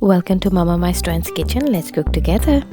Welcome to Mama My Strand's kitchen. Let's cook together.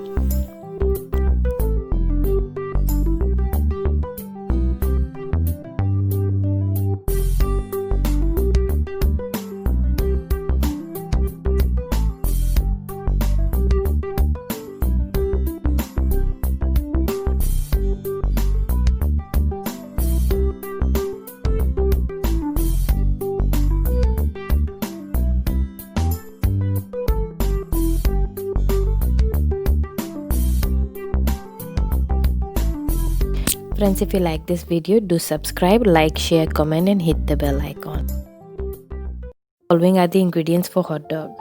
Friends, if you like this video, do subscribe, like, share, comment and hit the bell icon. Following are the ingredients for hot dog.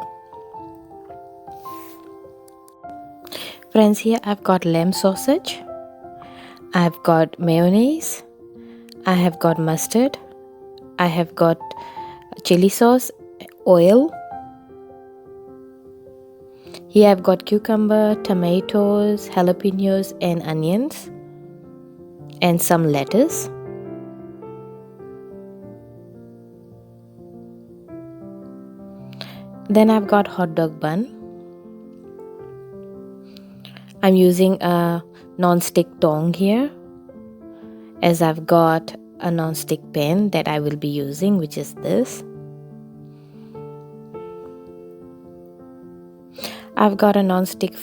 Friends, here I've got lamb sausage, I've got mayonnaise, I have got mustard, I have got chili sauce, oil. Here I've got cucumber, tomatoes, jalapenos and onions, and some lettuce. Then I've got hot dog bun. I'm using a non-stick tong here, as I've got a non-stick pan that I will be using, which is this. I've got a non-stick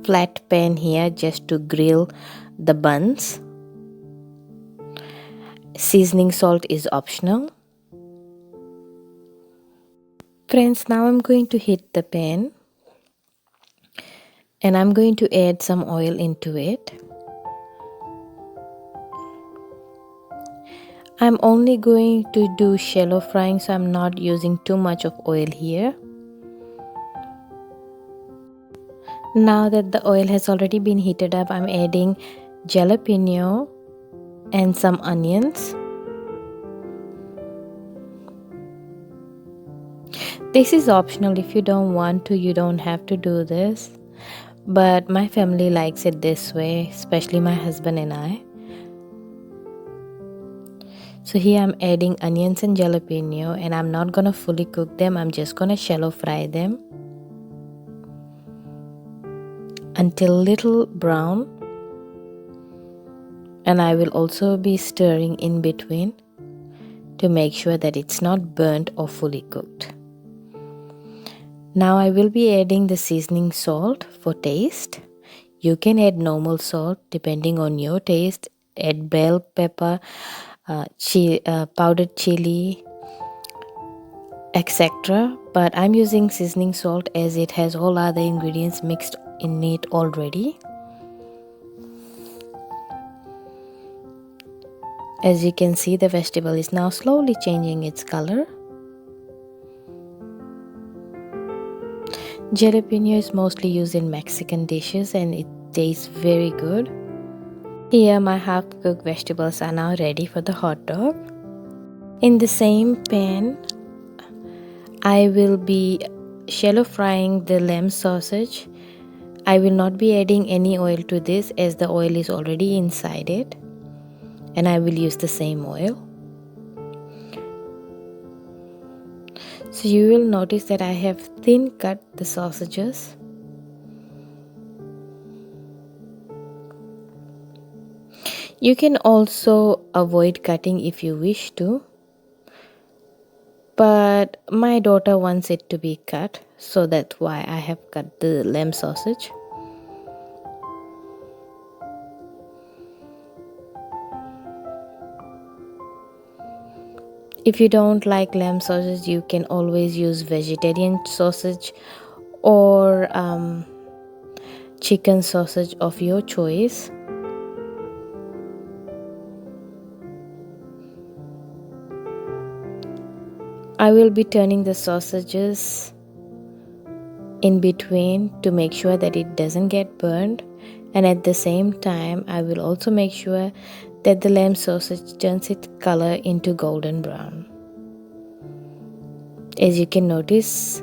flat pan here just to grill the buns. Seasoning salt is optional. Friends, now I'm going to heat the pan and I'm going to add some oil into it. I'm only going to do shallow frying, so I'm not using too much of oil here. Now that the oil has already been heated up, I'm adding jalapeno and some onions. This is optional. If you don't want to, you don't have to do this, but my family likes it this way, especially my husband and I. So here I'm adding onions and jalapeno, and I'm not gonna fully cook them. I'm just gonna shallow fry them until little brown. And I will also be stirring in between to make sure that it's not burnt or fully cooked. Now I will be adding the seasoning salt for taste. You can add normal salt depending on your taste. Add bell pepper, powdered chili, etc. But I'm using seasoning salt as it has all other ingredients mixed in it already. As you can see, the vegetable is now slowly changing its color. Jalapeno is mostly used in Mexican dishes and it tastes very good. Here my half-cooked vegetables are now ready for the hot dog. In the same pan, I will be shallow frying the lamb sausage. I will not be adding any oil to this as the oil is already inside it, and I will use the same oil. So you will notice that I have thin cut the sausages. You can also avoid cutting if you wish to, but my daughter wants it to be cut, so that's why I have cut the lamb sausage. If you don't like lamb sausage, you can always use vegetarian sausage or chicken sausage of your choice. I will be turning the sausages in between to make sure that it doesn't get burned, and at the same time I will also make sure that the lamb sausage turns its color into golden brown. As you can notice,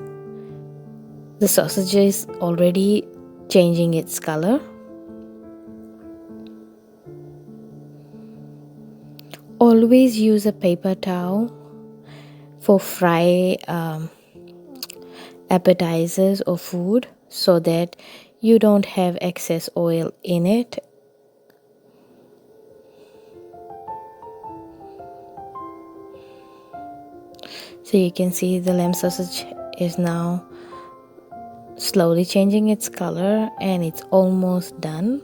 the sausage is already changing its color. Always use a paper towel for fry appetizers or food so that you don't have excess oil in it. So you can see the lamb sausage is now slowly changing its color and it's almost done.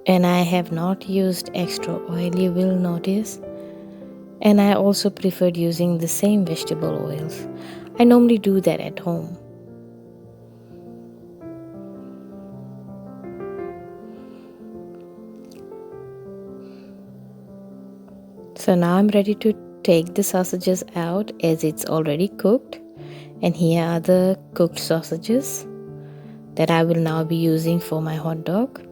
And I have not used extra oil, you will notice. And I also preferred using the same vegetable oils. I normally do that at home. So now I'm ready to take the sausages out as it's already cooked. And here are the cooked sausages that I will now be using for my hot dog.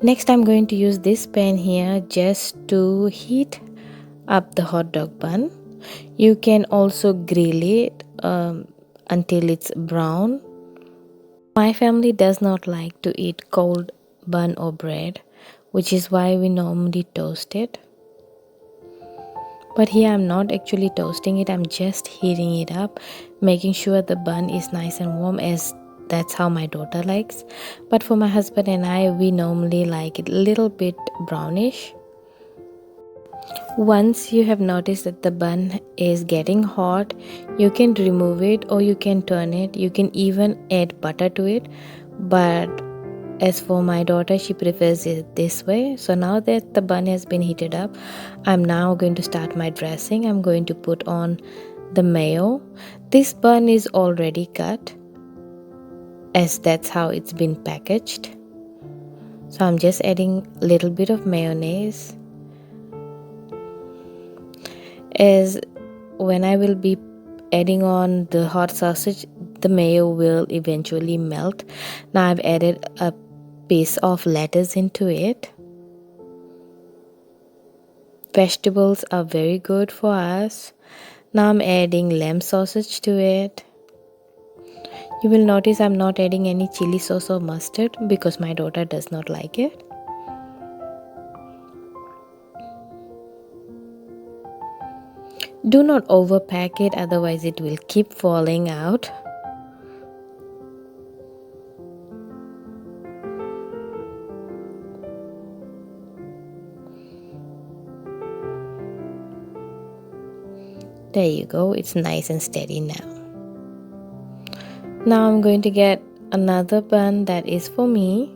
Next, I'm going to use this pan here just to heat up the hot dog bun. You can also grill it until it's brown. My family does not like to eat cold bun or bread, which is why we normally toast it. But here I'm not actually toasting it, I'm just heating it up, making sure the bun is nice and warm, as that's how my daughter likes. But for my husband and I, we normally like it a little bit brownish. Once you have noticed that the bun is getting hot, you can remove it or you can turn it. You can even add butter to it. But as for my daughter, she prefers it this way. So now that the bun has been heated up, I'm now going to start my dressing. I'm going to put on the mayo. This bun is already cut, as that's how it's been packaged. So I'm just adding a little bit of mayonnaise, as when I will be adding on the hot sausage, the mayo will eventually melt. Now I've added a piece of lettuce into it. Vegetables are very good for us. Now I'm adding lamb sausage to it. You will notice I'm not adding any chili sauce or mustard because my daughter does not like it. Do not overpack it, otherwise it will keep falling out. There you go, it's nice and steady now. Now I'm going to get another bun that is for me.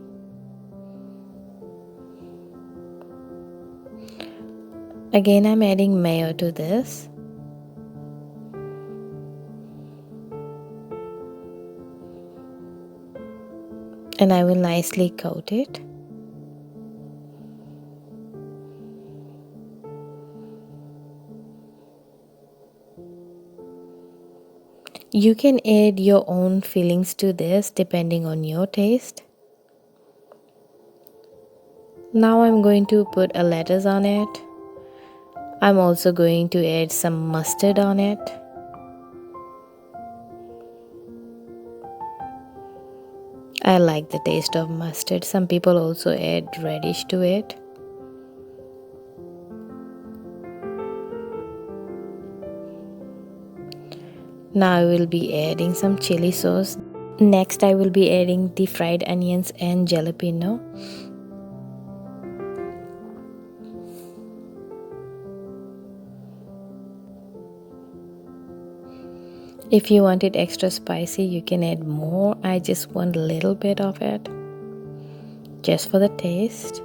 Again, I'm adding mayo to this. And I will nicely coat it. You can add your own fillings to this depending on your taste. Now I'm going to put a lettuce on it. I'm also going to add some mustard on it. I like the taste of mustard. Some people also add radish to it. Now I will be adding some chili sauce. Next I will be adding the fried onions and jalapeno. If you want it extra spicy, you can add more. I just want a little bit of it, just for the taste.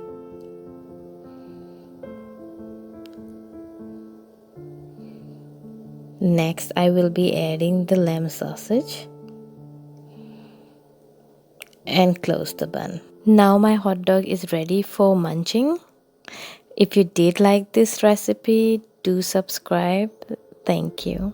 Next, I will be adding the lamb sausage and close the bun. Now my hot dog is ready for munching. If you did like this recipe, do subscribe. Thank you.